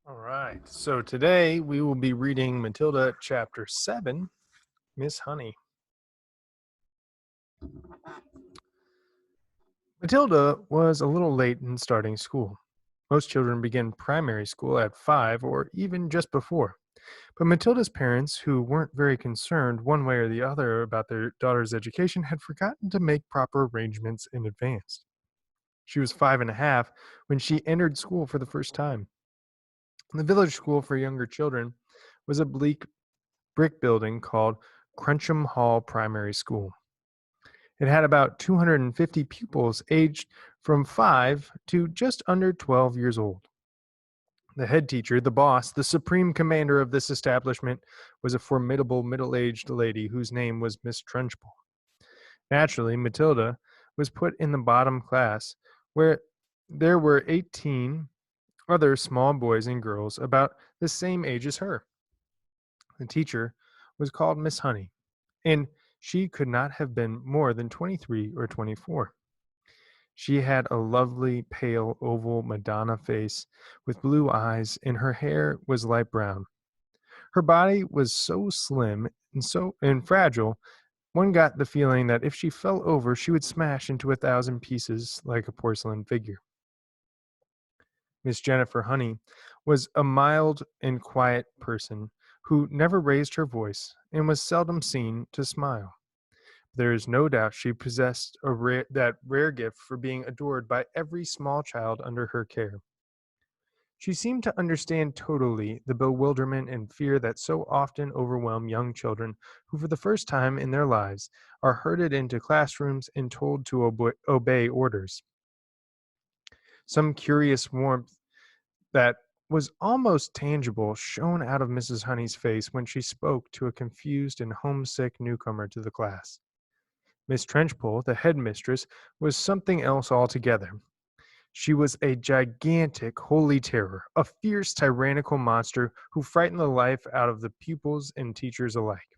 All right. So today we will be reading Matilda chapter 7, Miss Honey. Matilda was a little late in starting school. Most children begin primary school at 5 or even just before. But Matilda's parents, who weren't very concerned one way or the other about their daughter's education, had forgotten to make proper arrangements in advance. She was 5 and a half when she entered school for the first time. The village school for younger children was a bleak brick building called Cruncham Hall Primary School. It had about 250 pupils aged from 5 to just under 12 years old. The head teacher, the boss, the supreme commander of this establishment, was a formidable middle aged lady whose name was Miss Trunchbull. Naturally, Matilda was put in the bottom class, where there were 18 other small boys and girls about the same age as her. The teacher was called Miss Honey, and she could not have been more than 23 or 24. She had a lovely, pale, oval Madonna face with blue eyes, and her hair was light brown. Her body was so slim and fragile, one got the feeling that if she fell over, she would smash into 1,000 pieces like a porcelain figure. Miss Jennifer Honey was a mild and quiet person who never raised her voice and was seldom seen to smile. There is no doubt she possessed that rare gift for being adored by every small child under her care. She seemed to understand totally the bewilderment and fear that so often overwhelm young children who, for the first time in their lives, are herded into classrooms and told to obey orders. Some curious warmth that was almost tangible shone out of Mrs. Honey's face when she spoke to a confused and homesick newcomer to the class. Miss Trenchpole, the headmistress, was something else altogether. She was a gigantic holy terror, a fierce tyrannical monster who frightened the life out of the pupils and teachers alike.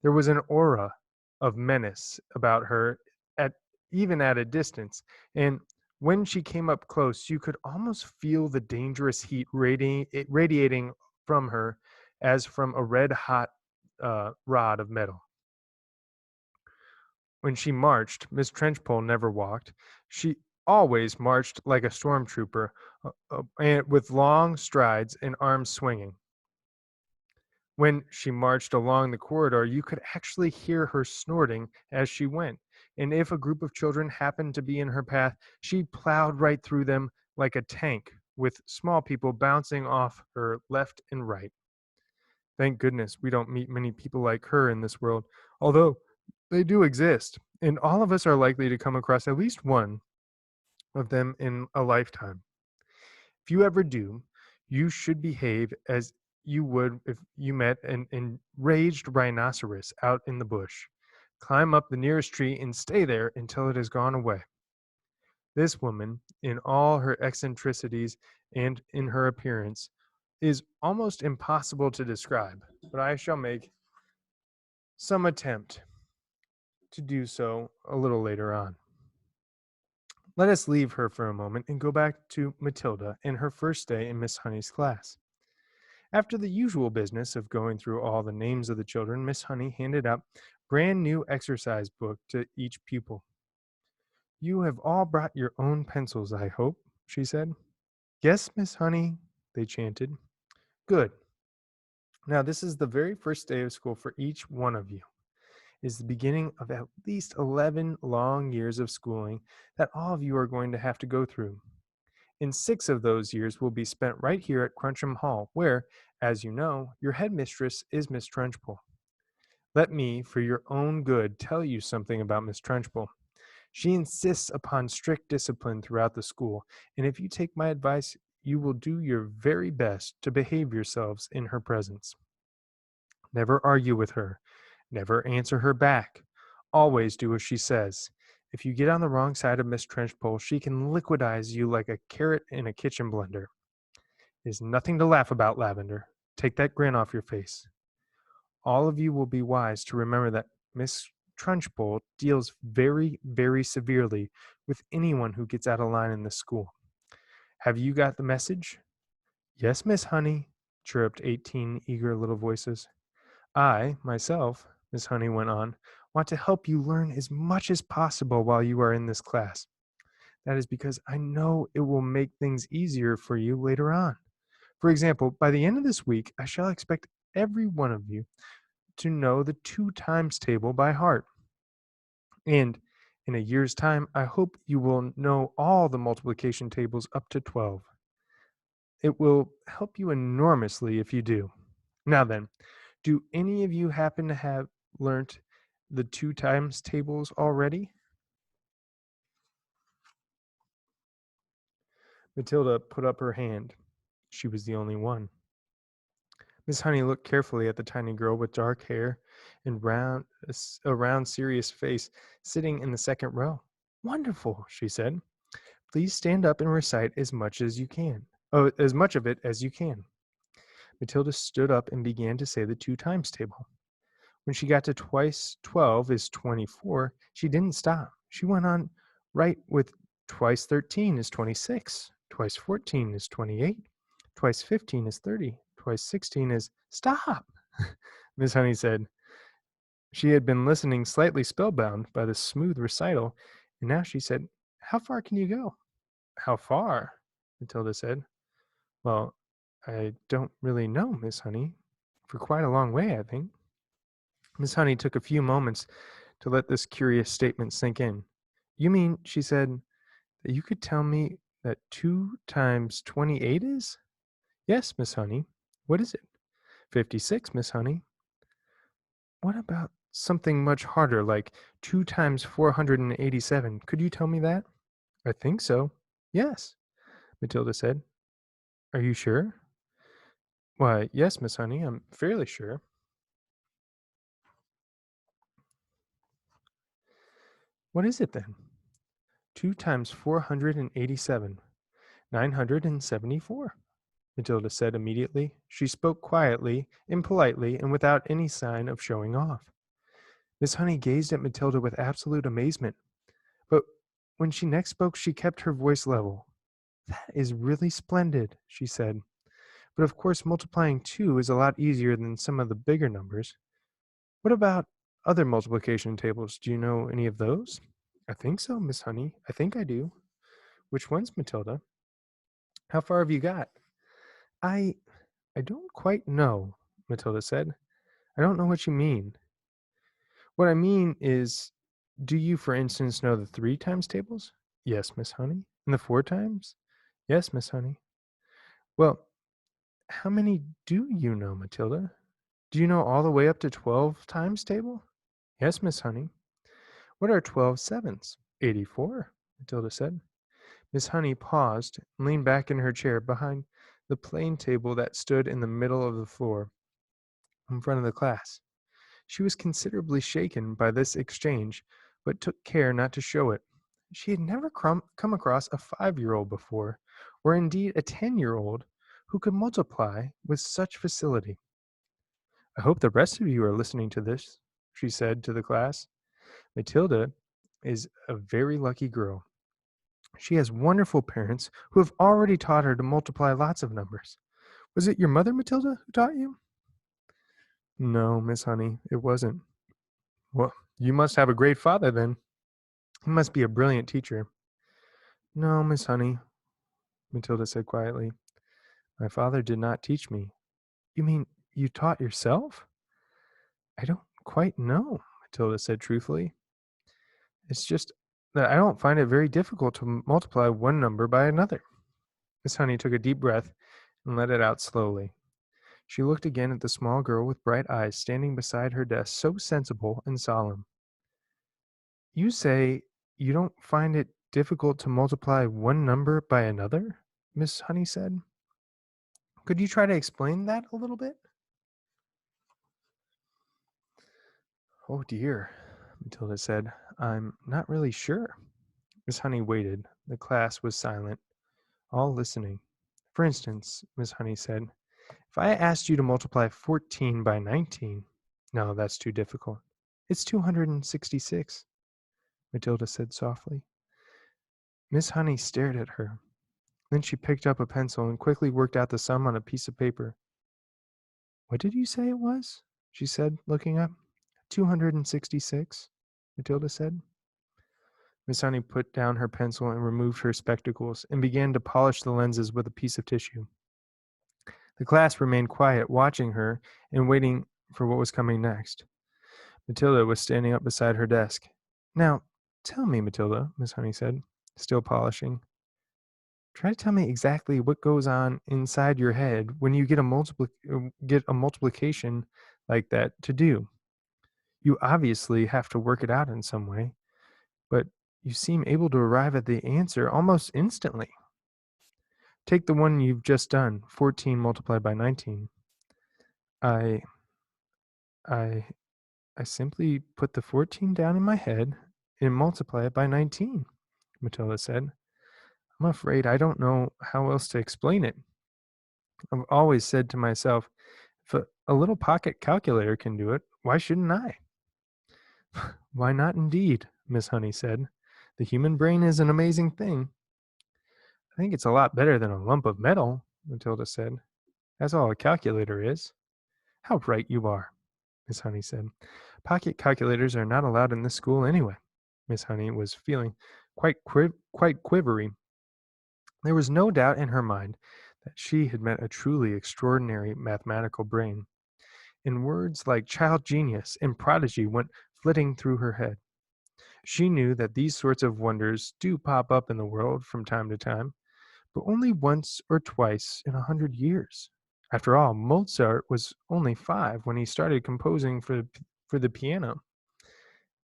There was an aura of menace about her at even at a distance, and when she came up close, you could almost feel the dangerous heat radiating from her as from a red hot rod of metal. When she marched, Miss Trenchpole never walked. She always marched like a stormtrooper, and with long strides and arms swinging. When she marched along the corridor, you could actually hear her snorting as she went. And if a group of children happened to be in her path, she plowed right through them like a tank, with small people bouncing off her left and right. Thank goodness we don't meet many people like her in this world, although they do exist, and all of us are likely to come across at least one of them in a lifetime. If you ever do, you should behave as you would if you met an enraged rhinoceros out in the bush. Climb up the nearest tree and stay there until it has gone away. This woman, in all her eccentricities and in her appearance, is almost impossible to describe, but I shall make some attempt to do so a little later on. Let us leave her for a moment and go back to Matilda and her first day in Miss Honey's class. After the usual business of going through all the names of the children, Miss Honey handed out brand new exercise book to each pupil. You have all brought your own pencils, I hope, she said. Yes, Miss Honey, they chanted. Good. Now, this is the very first day of school for each one of you. It is the beginning of at least 11 long years of schooling that all of you are going to have to go through. And 6 of those years will be spent right here at Cruncham Hall, where, as you know, your headmistress is Miss Trunchbull. Let me, for your own good, tell you something about Miss Trunchbull. She insists upon strict discipline throughout the school, and if you take my advice, you will do your very best to behave yourselves in her presence. Never argue with her. Never answer her back. Always do as she says. If you get on the wrong side of Miss Trenchpole, she can liquidize you like a carrot in a kitchen blender. There's nothing to laugh about, Lavender. Take that grin off your face. All of you will be wise to remember that Miss Trunchbull deals very, very severely with anyone who gets out of line in this school. Have you got the message? Yes, Miss Honey, chirruped 18 eager little voices. I, myself, Miss Honey went on, want to help you learn as much as possible while you are in this class. That is because I know it will make things easier for you later on. For example, by the end of this week, I shall expect every one of you to know the two times table by heart. And in a year's time, I hope you will know all the multiplication tables up to 12. It will help you enormously if you do. Now then, do any of you happen to have learnt the two times tables already? Matilda put up her hand. She was the only one. Miss Honey looked carefully at the tiny girl with dark hair and a round, serious face sitting in the second row. Wonderful, she said. Please stand up and recite as much as you can. Oh, as much of it as you can. Matilda stood up and began to say the two times table. When she got to twice 12 is 24, she didn't stop. She went on right with twice 13 is 26, twice 14 is 28, twice 15 is 30, twice 16 is stop. Miss Honey said she had been listening slightly spellbound by the smooth recital, and now she said, how far can you go? How far? Matilda said. Well, I don't really know, Miss Honey. For quite a long way, I think. Miss Honey took a few moments to let this curious statement sink in. You mean, she said, that you could tell me that 2 times 28 is? Yes, Miss Honey. What is it? 56, Miss Honey. What about something much harder, like 2 times 487? Could you tell me that? I think so. Yes, Matilda said. Are you sure? Why, yes, Miss Honey, I'm fairly sure. What is it then? 2 times 487, 974. Matilda said immediately. She spoke quietly, impolitely, and without any sign of showing off. Miss Honey gazed at Matilda with absolute amazement. But when she next spoke, she kept her voice level. That is really splendid, she said. But of course, multiplying 2 is a lot easier than some of the bigger numbers. What about other multiplication tables? Do you know any of those? I think so, Miss Honey. I think I do. Which ones, Matilda? How far have you got? I I don't quite know, Matilda said. I don't know what you mean. What I mean is, do you, for instance, know the 3 times tables? Yes, Miss Honey. And the 4 times? Yes, Miss Honey. Well, how many do you know, Matilda? Do you know all the way up to 12 times table? Yes, Miss Honey. What are 12 sevens? 84, Matilda said. Miss Honey paused and leaned back in her chair behind the plain table that stood in the middle of the floor in front of the class. She was considerably shaken by this exchange, but took care not to show it. She had never come across a 5-year-old before, or indeed a 10-year-old, who could multiply with such facility. I hope the rest of you are listening to this, she said to the class. Matilda is a very lucky girl. She has wonderful parents who have already taught her to multiply lots of numbers. Was it your mother, Matilda, who taught you? No, Miss Honey, it wasn't. Well, you must have a great father then. He must be a brilliant teacher. No, Miss Honey, Matilda said quietly. My father did not teach me. You mean you taught yourself? I don't quite know, Matilda said truthfully. It's just that I don't find it very difficult to multiply one number by another. Miss Honey took a deep breath and let it out slowly. She looked again at the small girl with bright eyes standing beside her desk, so sensible and solemn. You say you don't find it difficult to multiply one number by another? Miss Honey said. Could you try to explain that a little bit? Oh dear, Matilda said. I'm not really sure. Miss Honey waited. The class was silent, all listening. For instance, Miss Honey said, if I asked you to multiply 14 by 19, no, that's too difficult. It's 266, Matilda said softly. Miss Honey stared at her. Then she picked up a pencil and quickly worked out the sum on a piece of paper. What did you say it was? She said, looking up. 266, Matilda said. Miss Honey put down her pencil and removed her spectacles and began to polish the lenses with a piece of tissue. The class remained quiet, watching her and waiting for what was coming next. Matilda was standing up beside her desk. Now, tell me, Matilda, Miss Honey said, still polishing. Try to tell me exactly what goes on inside your head when you get a multiplication like that to do. You obviously have to work it out in some way, but you seem able to arrive at the answer almost instantly. Take the one you've just done, 14 multiplied by 19. I I I simply put the 14 down in my head and multiply it by 19, Matilda said. I'm afraid I don't know how else to explain it. I've always said to myself, if a little pocket calculator can do it, why shouldn't I? Why not indeed, Miss Honey said. The human brain is an amazing thing. I think it's a lot better than a lump of metal, Matilda said. That's all a calculator is. How right you are, Miss Honey said. Pocket calculators are not allowed in this school anyway. Miss Honey was feeling quite quivery. There was no doubt in her mind that she had met a truly extraordinary mathematical brain, and words like child genius and prodigy went flitting through her head. She knew that these sorts of wonders do pop up in the world from time to time, but only once or twice in 100 years. After all, Mozart was only 5 when he started composing for the piano.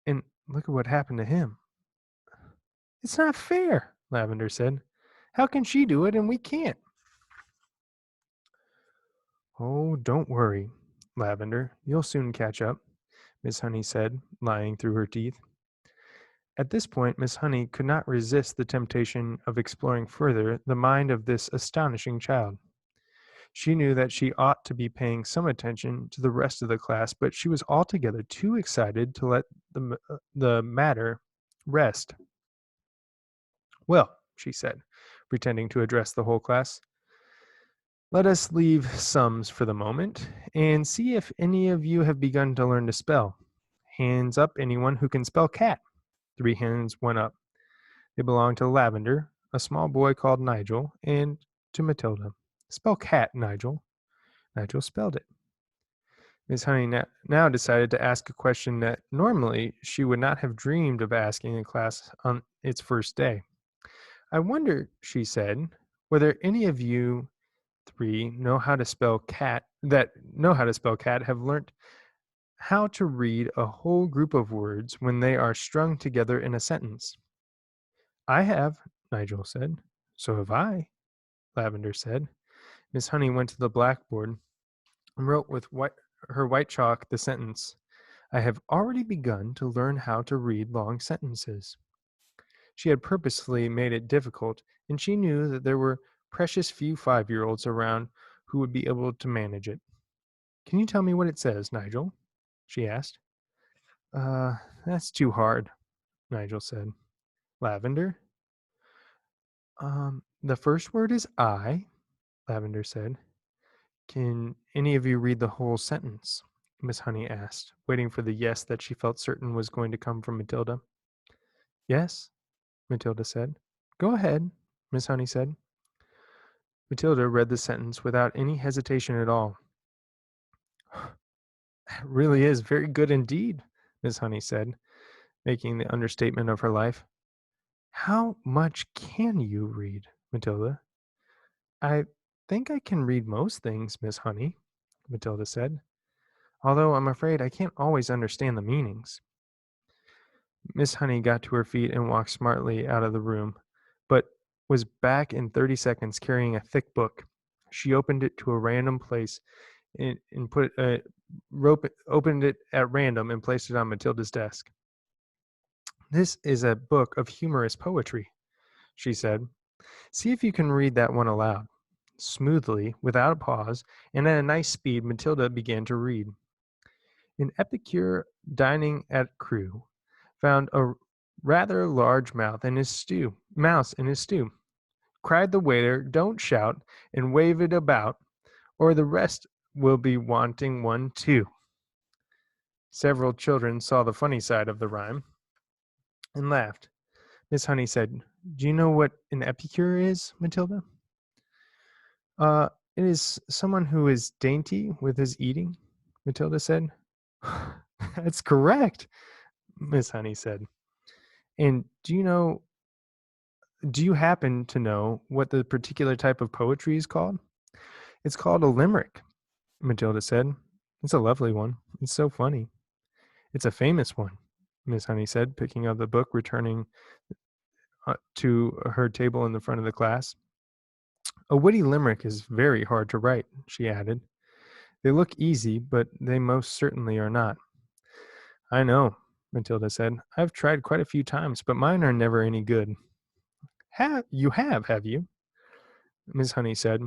And look at what happened to him. It's not fair, Lavender said. How can she do it and we can't? Oh, don't worry, Lavender. You'll soon catch up, Miss Honey said, lying through her teeth. At this point, Miss Honey could not resist the temptation of exploring further the mind of this astonishing child. She knew that she ought to be paying some attention to the rest of the class, but she was altogether too excited to let the matter rest. Well, she said, pretending to address the whole class, let us leave sums for the moment and see if any of you have begun to learn to spell. Hands up, anyone who can spell cat. 3 hands went up. They belonged to Lavender, a small boy called Nigel, and to Matilda. Spell cat, Nigel. Nigel spelled it. Miss Honey now decided to ask a question that normally she would not have dreamed of asking in class on its first day. I wonder, she said, whether any of you 3 know how to spell cat have learnt how to read a whole group of words when they are strung together in a sentence. I have, Nigel said. So have I, Lavender said. Miss Honey went to the blackboard and wrote with her white chalk the sentence, I have already begun to learn how to read long sentences. She had purposely made it difficult, and she knew that there were precious few 5-year-olds around who would be able to manage it. Can you tell me what it says, Nigel? She asked. That's too hard, Nigel said. Lavender? The first word is I, Lavender said. Can any of you read the whole sentence? Miss Honey asked, waiting for the yes that she felt certain was going to come from Matilda. Yes, Matilda said. Go ahead, Miss Honey said. Matilda read the sentence without any hesitation at all. That really is very good indeed, Miss Honey said, making the understatement of her life. How much can you read, Matilda? I think I can read most things, Miss Honey, Matilda said, although I'm afraid I can't always understand the meanings. Miss Honey got to her feet and walked smartly out of the room, but was back in 30 seconds carrying a thick book. She opened it to a random place and opened it at random and placed it on Matilda's desk. This is a book of humorous poetry, she said. See if you can read that one aloud. Smoothly, without a pause, and at a nice speed, Matilda began to read. An epicure dining at Crewe found a rather large mouse in his stew. cried the waiter, "don't shout and wave it about, or the rest will be wanting one too." Several children saw the funny side of the rhyme and laughed. Miss Honey said, "Do you know what an epicure is, Matilda?" Uh, it is someone who is dainty with his eating, Matilda said. That's correct, Miss Honey said. And do you happen to know what the particular type of poetry is called? It's called a limerick, Matilda said. It's a lovely one. It's so funny. It's a famous one, Miss Honey said, picking up the book, returning to her table in the front of the class. A witty limerick is very hard to write, she added. They look easy, but they most certainly are not. I know, Matilda said. I've tried quite a few times, but mine are never any good. Have you? Miss Honey said,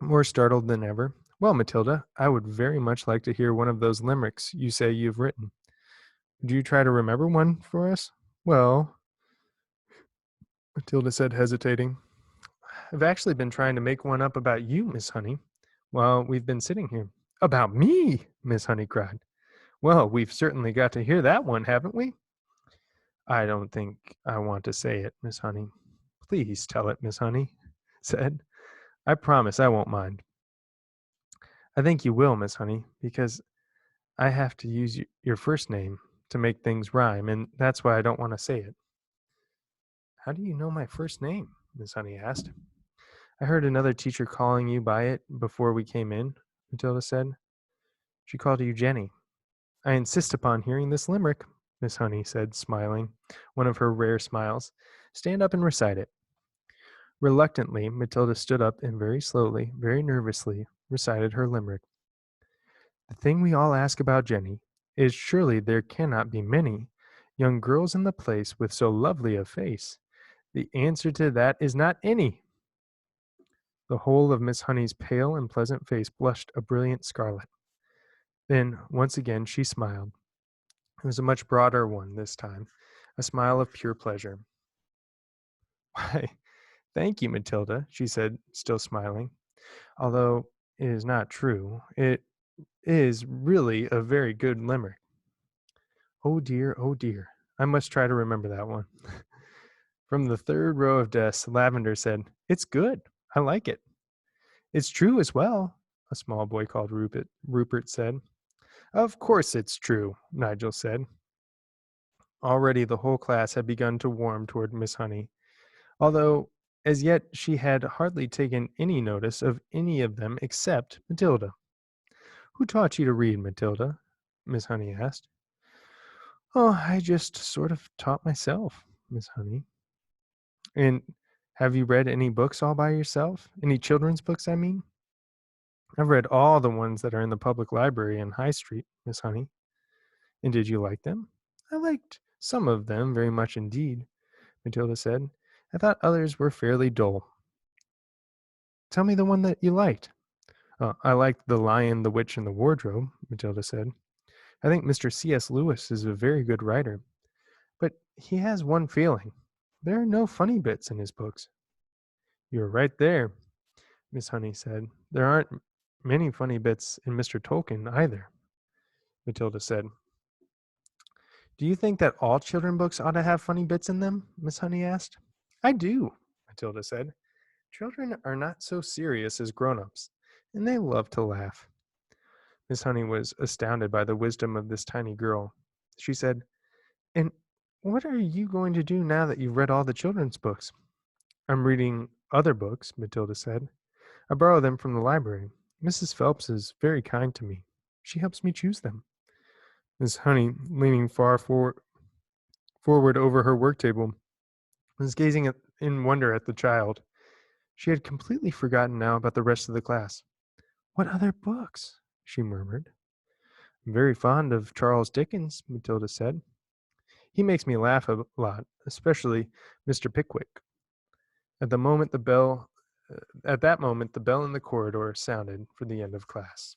more startled than ever. Well, Matilda, I would very much like to hear one of those limericks you say you've written. Do you try to remember one for us? Well, Matilda said, hesitating, I've actually been trying to make one up about you, Miss Honey, while we've been sitting here. About me? Miss Honey cried. Well, we've certainly got to hear that one, haven't we? I don't think I want to say it, Miss Honey. Please tell it, Miss Honey said. I promise I won't mind. I think you will, Miss Honey, because I have to use your first name to make things rhyme, and that's why I don't want to say it. How do you know my first name? Miss Honey asked. I heard another teacher calling you by it before we came in, Matilda said. She called you Jenny. I insist upon hearing this limerick, Miss Honey said, smiling, one of her rare smiles. Stand up and recite it. Reluctantly, Matilda stood up and very slowly, very nervously, recited her limerick. The thing we all ask about Jenny is surely there cannot be many young girls in the place with so lovely a face. The answer to that is not any. The whole of Miss Honey's pale and pleasant face blushed a brilliant scarlet. Then, once again, she smiled. It was a much broader one this time, a smile of pure pleasure. Why, thank you, Matilda, she said, still smiling. Although it is not true, it is really a very good limerick. Oh dear, I must try to remember that one. From the third row of desks, Lavender said, It's good. I like it. It's true as well, a small boy called Rupert said. Of course it's true, Nigel said. Already the whole class had begun to warm toward Miss Honey, although as yet she had hardly taken any notice of any of them except Matilda. Who taught you to read, Matilda? Miss Honey asked. Oh, I just sort of taught myself, Miss Honey. And have you read any books all by yourself? Any children's books, I mean? I've read all the ones that are in the public library in High Street, Miss Honey. And did you like them? I liked some of them very much indeed, Matilda said. I thought others were fairly dull. Tell me the one that you liked. I liked The Lion, the Witch, and the Wardrobe, Matilda said. I think Mr. C.S. Lewis is a very good writer, but he has one failing. There are no funny bits in his books. You're right there, Miss Honey said. There aren't many funny bits in Mr. Tolkien either, Matilda said. Do you think that all children books ought to have funny bits in them? Miss Honey asked. I do, Matilda said. Children are not so serious as grown-ups, and they love to laugh. Miss Honey was astounded by the wisdom of this tiny girl. She said, And what are you going to do now that you've read all the children's books? I'm reading other books, Matilda said. I borrow them from the library. Mrs. Phelps is very kind to me. She helps me choose them. Miss Honey, leaning forward over her work table, was gazing in wonder at the child. She had completely forgotten now about the rest of the class. What other books? She murmured. I'm very fond of Charles Dickens, Matilda said. He makes me laugh a lot, especially Mr. Pickwick. At that moment, the bell in the corridor sounded for the end of class.